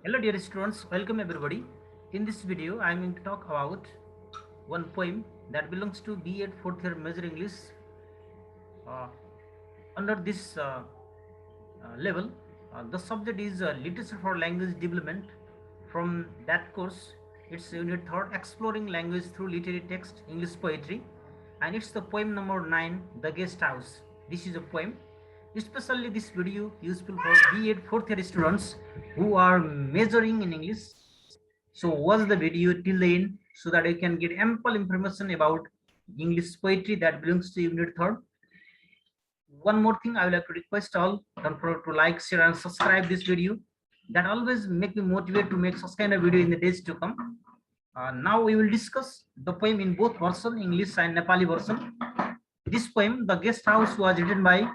Hello dear students, welcome everybody. In this video, I am going to talk about one poem that belongs to B.Ed 4th year Major English. Uh, Under this level, the subject is Literature for Language Development. From that course, it's unit 3rd, Exploring Language Through Literary Text, English Poetry. And it's the poem number 9, The Guest House. This is a poem. Especially this video useful for B.Ed 4th year students who are majoring in English. So watch the video till the end so that you can get ample information about English poetry that belongs to unit 3rd. One more thing, I would like to request all, don't forget to like, share and subscribe this video. That always make me motivate to make such kind of video in the days to come. Now we will discuss the poem in both version, English and Nepali version. This poem, The Guest House, was written by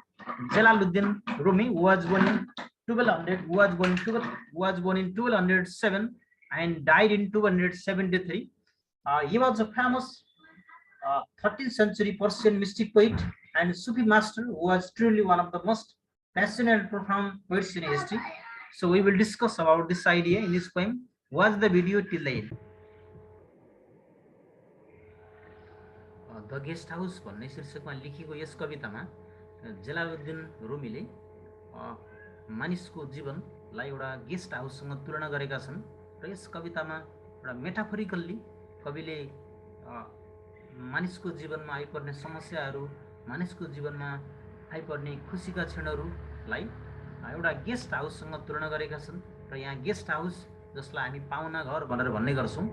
Jalaluddin Rumi, who was born in 1200, who was born in 1207 and died in 273. He was a famous 13th century Persian mystic poet and Sufi master who was truly one of the most passionate and profound poets in history. So we will discuss about this idea in this poem. Watch the video till the end. The guest house भन्ने शीर्षकमा लेखिएको yes कवितामा जलालुद्दिन रुमीले मानिसको जीवनलाई एउटा guest हाउससँग तुलना गरेका छन् र यस कवितामा एउटा मेटाफोरिकल्ली कविले मानिसको जीवनमा आइपर्ने समस्याहरू, मानिसको जीवनमा आइपर्ने खुसीका क्षणहरूलाई एउटा गेस्ट हाउससँग तुलना गरेका छन् र यहाँ गेस्ट हाउस जसलाई हामी पाहुना घर भनेर भन्ने गर्छौँ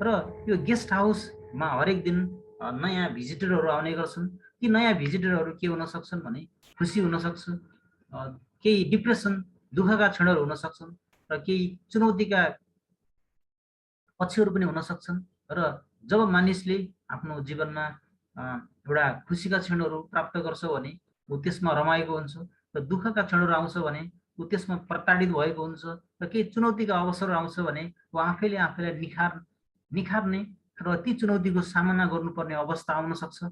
र यो गेस्ट हाउसमा हरेक दिन नयाँ भिजिटरहरू आउने गर्छन्। ती नयाँ भिजिटरहरू के हुन सक्छन् भने खुसी हुन सक्छ, केही डिप्रेसन दुःखका क्षणहरू हुन सक्छन् र केही चुनौतीका पक्षहरू पनि हुन सक्छन् र जब मानिसले आफ्नो जीवनमा एउटा खुसीका क्षणहरू प्राप्त गर्छ भने ऊ त्यसमा रमाएको हुन्छ र दुःखका क्षणहरू आउँछ भने ऊ त्यसमा प्रताडित भएको हुन्छ र केही चुनौतीका अवसरहरू आउँछ भने ऊ आफैलाई निखार्ने र ती चुनौतीको सामना गर्नुपर्ने अवस्था आउन सक्छ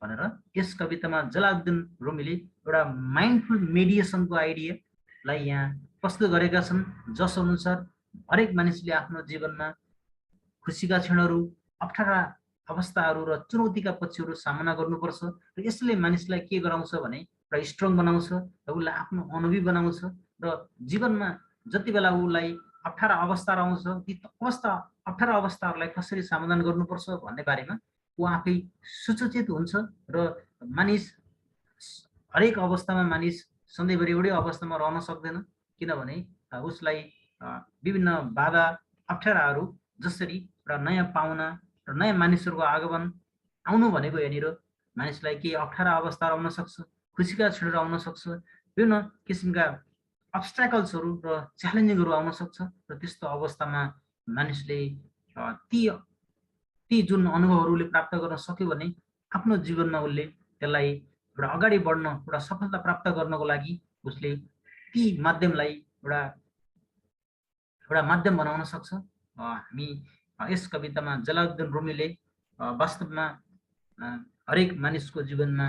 भनेर यस कवितामा जलालुद्दिन रुमीले एउटा माइन्डफुल मेडिएसनको आइडियालाई यहाँ प्रस्तुत गरेका छन्, जस अनुसार हरेक मानिसले आफ्नो जीवनमा खुसीका क्षणहरू, अप्ठ्यारा अवस्थाहरू र चुनौतीका पक्षहरू सामना गर्नुपर्छ र यसले मानिसलाई के गराउँछ भने एउटा स्ट्रङ बनाउँछ र उसलाई आफ्नो अनुभवी बनाउँछ र जीवनमा जति बेला उसलाई अप्ठ्यारा अवस्थाहरू आउँछ ती अप्ठ्यारा अवस्थाहरूलाई कसरी समाधान गर्नुपर्छ भन्ने बारेमा ऊ आफै सुसचेत हुन्छ र मानिस हरेक अवस्थामा मानिस सधैँभरि एउटै अवस्थामा रहन सक्दैन, किनभने उसलाई विभिन्न बाधा अप्ठ्याराहरू जसरी एउटा नयाँ पाहुना र नयाँ मानिसहरूको आगमन आउनु भनेको यहाँनिर मानिसलाई केही अप्ठ्यारा अवस्थाहरू आउन सक्छ, खुसीका क्षणहरू आउन सक्छ, विभिन्न किसिमका अब्स्ट्याकल्सहरू र च्यालेन्जिङहरू आउन सक्छ र त्यस्तो अवस्थामा मानिसले ती जुन अनुभवहरूले प्राप्त गर्न सक्यो भने आफ्नो जीवनमा उसले त्यसलाई एउटा अगाडि बढ्न, एउटा सफलता प्राप्त गर्नको लागि उसले ती माध्यमलाई एउटा माध्यम बनाउन सक्छ। हामी यस कवितामा जलालुद्दिन रुमीले वास्तवमा हरेक मानिसको जीवनमा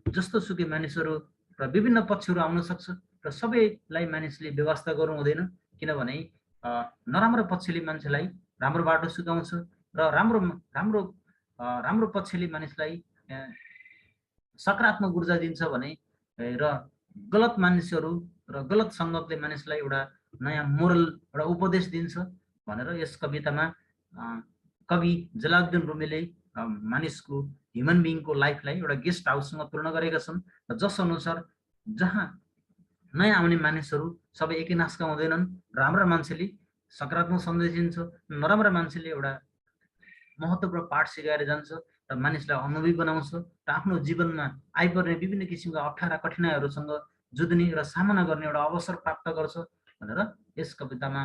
जस्तो सुकै मानिसहरू र विभिन्न पक्षहरू आउन सक्छ र सबैलाई मानिसले व्यवस्था गर्नु हुँदैन, किनभने नराम्रो पक्षले मान्छेलाई राम्रो बाटो सिकाउँछ र राम्रो पक्षले मानिसलाई सकारात्मक ऊर्जा दिन्छ भने र गलत मानिसहरू र गलत सङ्गतले मानिसलाई एउटा नयाँ मोरल एउटा उपदेश दिन्छ भनेर यस कवितामा कवि जलालुद्दिन रुमीले मानिसको ह्युमन बिइङको लाइफलाई एउटा गेस्ट हाउससँग तुलना गरेका छन् र जस अनुसार जहाँ नयाँ आउने मानिसहरू सबै एकै नासका हुँदैनन्, राम्रा मान्छेले सकारात्मक सन्देश दिन्छ, नराम्रा मान्छेले एउटा महत्त्वपूर्ण पाठ सिकाएर जान्छ र मानिसलाई अनुभवी बनाउँछ र आफ्नो जीवनमा आइपर्ने विभिन्न किसिमका अप्ठ्यारा कठिनाइहरूसँग जुझ्ने र सामना गर्ने एउटा अवसर प्राप्त गर्छ भनेर यस कवितामा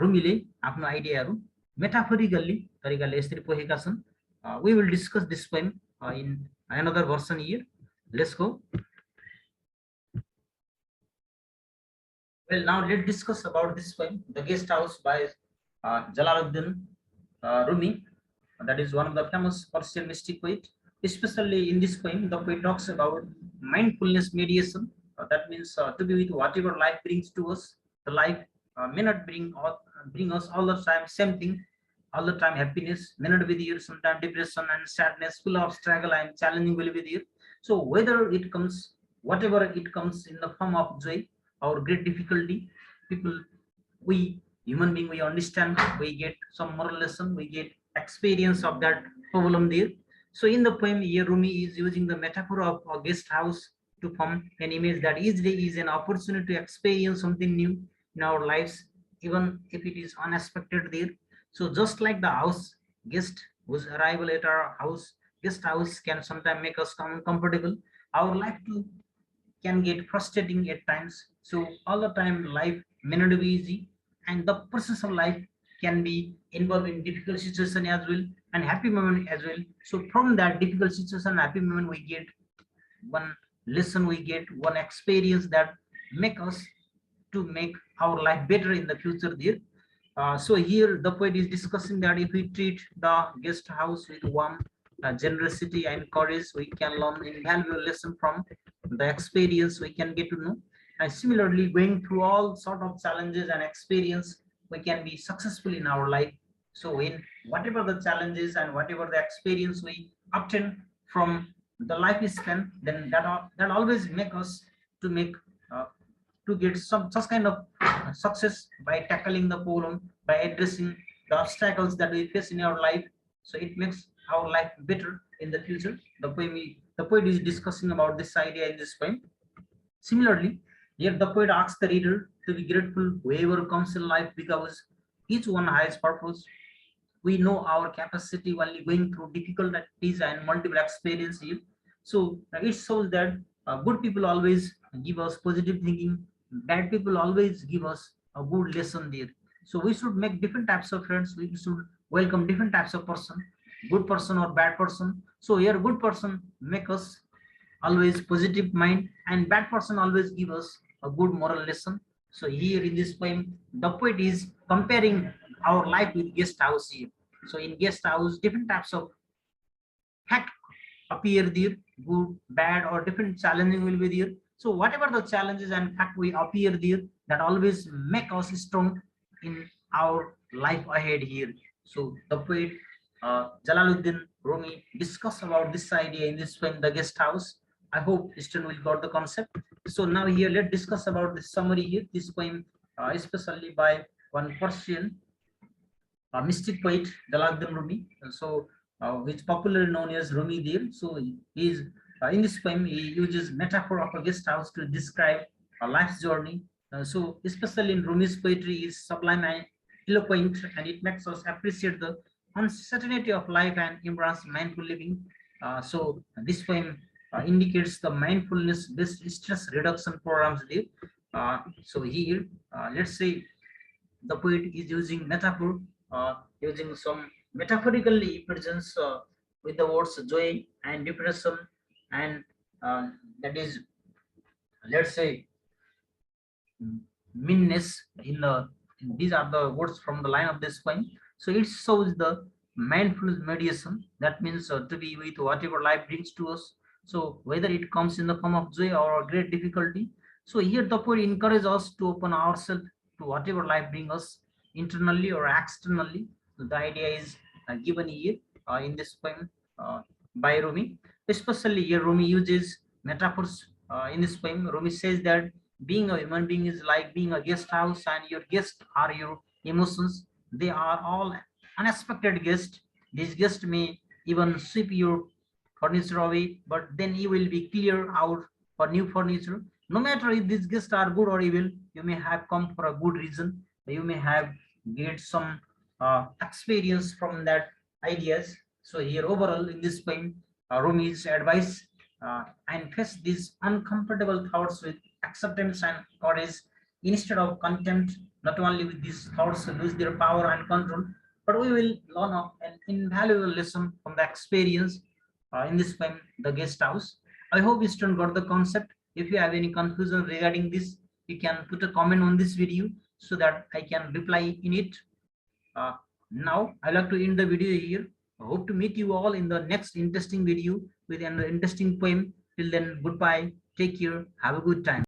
रुमीले आफ्नो आइडियाहरू मेटाफोरिकल्ली तरिकाले यसरी पोखेका छन्। We will discuss this poem in another version here. Let's go. Well, now let's discuss about this poem, The Guest House by Jalaluddin Rumi. That is one of the famous Persian mystic poet. Especially in this poem, the poet talks about mindfulness mediation. That means to be with whatever life brings to us, the life may not bring us all the time same thing, all the time happiness, may not be there, sometimes depression and sadness, full of struggle and challenging will be there. So whether it comes, whatever it comes in the form of joy or great difficulty, people, we human being, we understand, we get some moral lesson, we get experience of that problem there. So in the poem here, Rumi is using the metaphor of a guest house to form an image that each day is an opportunity to experience something new in our lives, even if it is unexpected there. So just like the house guest whose arrival at our house, guest house can sometimes make us comfortable, our life too can get frustrating at times. So all the time life may not be easy, and the process of life can be involved in difficult situation as well and happy moment as well. So from that difficult situation, happy moment, we get one lesson, we get one experience that make us to make our life better in the future there. So here the poet is discussing that if we treat the guest house with warmth, generosity and courage, we can learn invaluable lesson from the experience we can get to know. And similarly, going through all sort of challenges and experience, we can be successful in our life. So in whatever the challenges and whatever the experience we obtain from the life is spent, then that always make us to make uh, to get some such kind of success by tackling the problem, by addressing the obstacles that we face in our life. So it makes our life better in the future. The poet is discussing about this idea in this poem. Similarly, here the poet asks the reader to be grateful whoever comes in life, because each one has purpose. We know our capacity only going through difficulties and multiple experience here. So it shows that good people always give us positive thinking, bad people always give us a good lesson there. So we should make different types of friends, we should welcome different types of person, good person or bad person. So here good person make us always positive mind, and bad person always give us a good moral lesson. So here in this poem, the poet is comparing our life with guest house here. So in guest house, different types of fact appear there, good, bad, or different challenging will be there. So whatever the challenges and fact we appear there, that always make us strong in our life ahead here. So the poet Jalaluddin Rumi discuss about this idea in this poem, The Guest House. I hope student will got the concept. So now here let's discuss about the summary here. This poem, especially by one Persian mystic poet Jalaluddin Rumi, so which popularly known as Rumi Dir. So he is in this poem he uses metaphor of a guest house to describe a life's journey. So especially in Rumi's poetry is sublime and eloquent, and it makes us appreciate the uncertainty of life and embrace mindful living. So this poem indicates the mindfulness-based stress reduction programs there. So here, let's say the poet is using metaphor, using some metaphorically presents with the words joy and depression, and that is, let's say, meanness in the, these are the words from the line of this poem. So it shows the mindfulness mediation, that means to be with whatever life brings to us, so whether it comes in the form of joy or great difficulty. So here the poet encourages us to open ourselves to whatever life brings us, internally or externally. So the idea is given here in this poem by Rumi. Especially here Rumi uses metaphors in this poem. Rumi says that being a human being is like being a guest house, and your guests are your emotions. They are all unexpected guests. These guests may even sweep your furniture away, but then you will be clear out for new furniture. No matter if these guests are good or evil, you may have come for a good reason. You may have get some experience from that ideas. So here overall in this poem, Rumi's advice and face these uncomfortable thoughts with acceptance and courage instead of contempt. Not only with these thoughts lose their power and control, but we will learn an invaluable lesson from the experience in this poem, The Guest House. I hope you student got the concept. If you have any confusion regarding this, you can put a comment on this video so that I can reply in it. Uh, Now I like to end the video here. I hope to meet you all in the next interesting video with an interesting poem. Till then, goodbye. Take care. Have a good time.